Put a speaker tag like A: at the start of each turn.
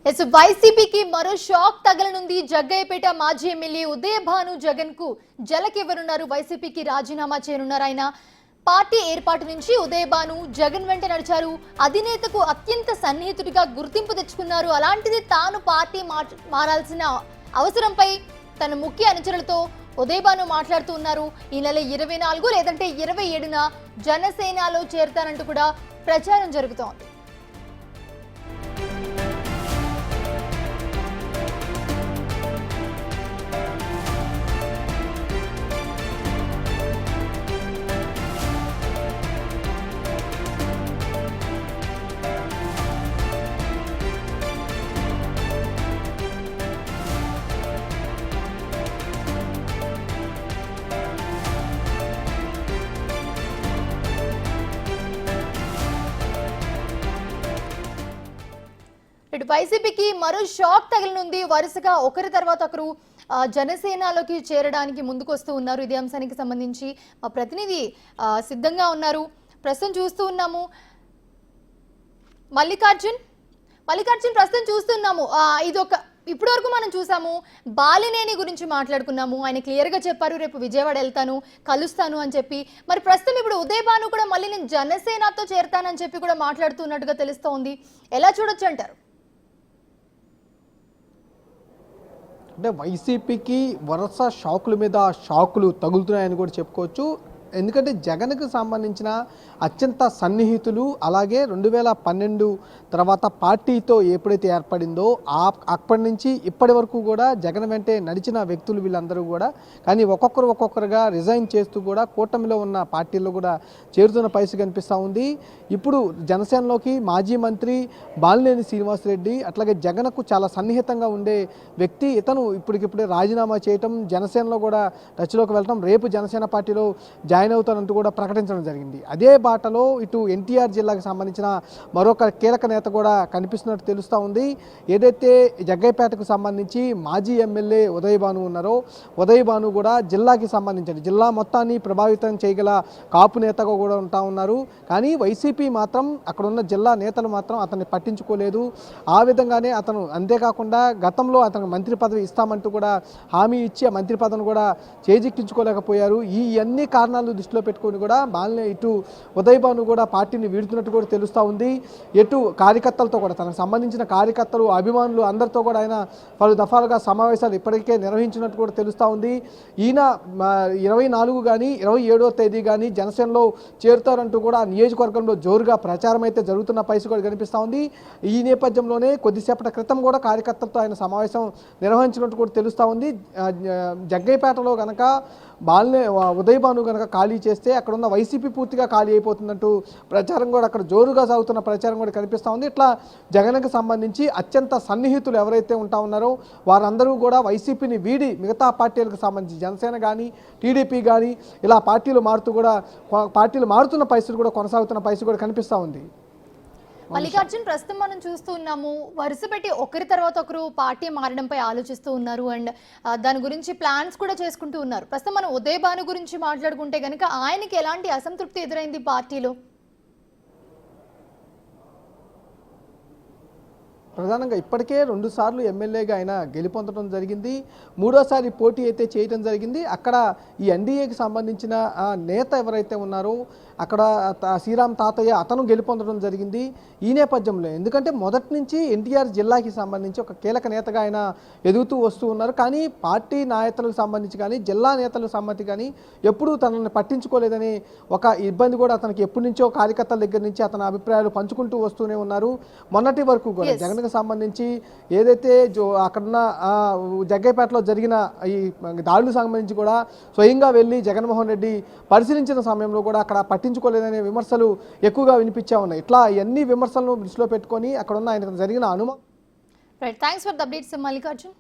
A: వైసీపీకి మరో షాక్ తగలనుంది. జగ్గయ్యపేట మాజీ ఎమ్మెల్యే ఉదయభాను జగన్ కు జలకివ్వనున్నారు. వైసీపీకి రాజీనామా చేయనున్నారు ఆయన. పార్టీ ఏర్పాటు నుంచి ఉదయభాను జగన్ వెంట నడిచారు. అధినేతకు అత్యంత సన్నిహితుడిగా గుర్తింపు తెచ్చుకున్నారు. అలాంటిది తాను పార్టీ మారాల్సిన అవసరంపై తన ముఖ్య అనుచరులతో ఉదయభాను మాట్లాడుతూ ఉన్నారు. ఈ నెల 24 లేదంటే 27న జనసేనలో చేరతారంటూ కూడా ప్రచారం జరుగుతోంది. వైసీపీకి మరో షాక్ తగిలినుంది. వరుసగా ఒకరి తర్వాత ఒకరు జనసేనలోకి చేరడానికి ముందుకు వస్తూ ఉన్నారు. ఇదే అంశానికి సంబంధించి మా ప్రతినిధి సిద్ధంగా ఉన్నారు. ప్రస్తుతం చూస్తూ ఉన్నాము మల్లికార్జున్ ప్రస్తుతం చూస్తున్నాము. ఇప్పటి వరకు మనం చూసాము బాలినేని గురించి మాట్లాడుకున్నాము. ఆయన క్లియర్ గా చెప్పారు రేపు విజయవాడ వెళ్తాను, కలుస్తాను అని చెప్పి. మరి ప్రస్తుతం ఇప్పుడు ఉదయభాను కూడా మళ్ళీ నేను జనసేనతో చేరతానని చెప్పి కూడా మాట్లాడుతున్నట్టుగా తెలుస్తోంది. ఎలా చూడొచ్చు అంటారు?
B: అంటే వైసీపీకి వరుస షాకుల మీద షాకులు తగులుతున్నాయని కూడా చెప్పుకోవచ్చు. ఎందుకంటే జగన్కు సంబంధించిన అత్యంత సన్నిహితులు, అలాగే 2012 తర్వాత పార్టీతో ఎప్పుడైతే ఏర్పడిందో అప్పటి నుంచి ఇప్పటి వరకు కూడా జగన్ వెంటే నడిచిన వ్యక్తులు వీళ్ళందరూ కూడా, కానీ ఒక్కొక్కరుగా రిజైన్ చేస్తూ కూడా కూటమిలో ఉన్న పార్టీల్లో కూడా చేరుతున్న పరిస్థితి కనిపిస్తూ ఉంది. ఇప్పుడు జనసేనలోకి మాజీ మంత్రి బాలినేని శ్రీనివాసరెడ్డి, అట్లాగే జగన్కు చాలా సన్నిహితంగా ఉండే వ్యక్తి ఇతను ఇప్పటికిప్పుడే రాజీనామా చేయటం, జనసేనలో కూడా టచ్లోకి వెళ్ళటం, రేపు జనసేన పార్టీలో జాయిన్ అవుతానంటూ కూడా ప్రకటించడం జరిగింది. అదే బాటలో ఇటు ఎన్టీఆర్ జిల్లాకు సంబంధించిన మరొక కీలక నేత కూడా కనిపిస్తున్నట్టు తెలుస్తూ ఉంది. ఏదైతే జగ్గయ్యపేటకు సంబంధించి మాజీ ఎమ్మెల్యే ఉదయభాను ఉన్నారో, ఉదయభాను కూడా జిల్లాకి సంబంధించిన జిల్లా మొత్తాన్ని ప్రభావితం చేయగల కాపు నేతగా కూడా ఉంటా ఉన్నారు. కానీ వైసీపీ మాత్రం అక్కడ ఉన్న జిల్లా నేతలు మాత్రం అతన్ని పట్టించుకోలేదు. ఆ విధంగానే అతను అంతేకాకుండా గతంలో అతనికి మంత్రి పదవి ఇస్తామంటూ కూడా హామీ ఇచ్చి ఆ మంత్రి పదవిని కూడా చేజిక్కించుకోలేకపోయారు. ఈ అన్ని కారణాలు దృష్టిలో పెట్టుకొని కూడా ఇటు ఉదయభాను కూడా పార్టీని వీడుతున్నట్టు కూడా తెలుస్తూ ఉంది. ఎటు కార్యకర్తలతో కూడా తనకు సంబంధించిన కార్యకర్తలు, అభిమానులు అందరితో కూడా ఆయన పలు దఫాలుగా సమావేశాలు ఇప్పటికే నిర్వహించినట్టు కూడా తెలుస్తూ ఉంది. ఈయన 24 కానీ 27వ తేదీ కానీ జనసేనలో చేరుతారంటూ కూడా నియోజకవర్గంలో జోరుగా ప్రచారం అయితే జరుగుతున్న పరిస్థితి కూడా కనిపిస్తూ ఉంది. ఈ నేపథ్యంలోనే కొద్దిసేపటి క్రితం కూడా కార్యకర్తలతో ఆయన సమావేశం నిర్వహించినట్టు కూడా తెలుస్తూ ఉంది. జగ్గయ్యపేటలో కనుక ఉదయభాను కనుక ఖాళీ చేస్తే అక్కడ ఉన్న వైసీపీ పూర్తిగా ఖాళీ అయిపోతుందంటూ ప్రచారం కూడా అక్కడ జోరుగా సాగుతున్న ప్రచారం కూడా కనిపిస్తూ ఉంది. ఇట్లా జగన్కి సంబంధించి అత్యంత సన్నిహితులు ఎవరైతే ఉంటా ఉన్నారో వారందరూ కూడా వైసీపీని వీడి మిగతా పార్టీలకు సంబంధించి జనసేన కానీ టీడీపీ కానీ ఇలా పార్టీలు మారుతున్న పరిస్థితి కూడా కొనసాగుతున్న పరిస్థితి కూడా కనిపిస్తూ ఉంది.
A: మల్లికార్జున్, ప్రస్తుతం మనం చూస్తూ ఉన్నాము వరుస పెట్టి ఒకరి తర్వాత ఒకరు పార్టీ మారడంపై ఆలోచిస్తూ ఉన్నారు. అండ్ దాని గురించి ప్లాన్స్ కూడా చేసుకుంటూ ఉన్నారు. ప్రస్తుతం మనం ఉదయభాను గురించి మాట్లాడుకుంటే కనుక ఆయనకి ఎలాంటి అసంతృప్తి ఎదురైంది పార్టీలో?
B: ప్రధానంగా ఇప్పటికే 2 సార్లు ఎమ్మెల్యేగా ఆయన గెలుపొందడం జరిగింది. 3వసారి పోటీ అయితే చేయడం జరిగింది. అక్కడ ఈ ఎన్డీఏకి సంబంధించిన నేత ఎవరైతే ఉన్నారో అక్కడ శ్రీరామ్ తాతయ్య అతను గెలుపొందడం జరిగింది. ఈ నేపథ్యంలో ఎందుకంటే మొదటి నుంచి ఎన్టీఆర్ జిల్లాకి సంబంధించి ఒక కీలక నేతగా ఆయన ఎదుగుతూ వస్తూ ఉన్నారు. కానీ పార్టీ నాయకులకు సంబంధించి కానీ జిల్లా నేతలకు సంబంధించి కానీ ఎప్పుడూ తనని పట్టించుకోలేదని ఒక ఇబ్బంది కూడా అతనికి ఎప్పటి నుంచో కార్యకర్తల దగ్గర నుంచి అతని అభిప్రాయాలు పంచుకుంటూ వస్తూనే ఉన్నారు. మొన్నటి వరకు కూడా జగన్కి సంబంధించి ఏదైతే అక్కడున్న జగ్గయ్యపేటలో జరిగిన ఈ దాడులకు సంబంధించి కూడా స్వయంగా వెళ్ళి జగన్మోహన్ రెడ్డి పరిశీలించిన సమయంలో కూడా అక్కడ పట్టించుకోలేదనే విమర్శలు ఎక్కువగా వినిపించా ఉన్నాయి. ఇట్లా ఎన్ని విమర్శలను దృష్టిలో పెట్టుకొని అక్కడ ఉన్న ఆయనకు జరిగిన అనుమానం.
A: Right, thanks for the updates Mallikarjun.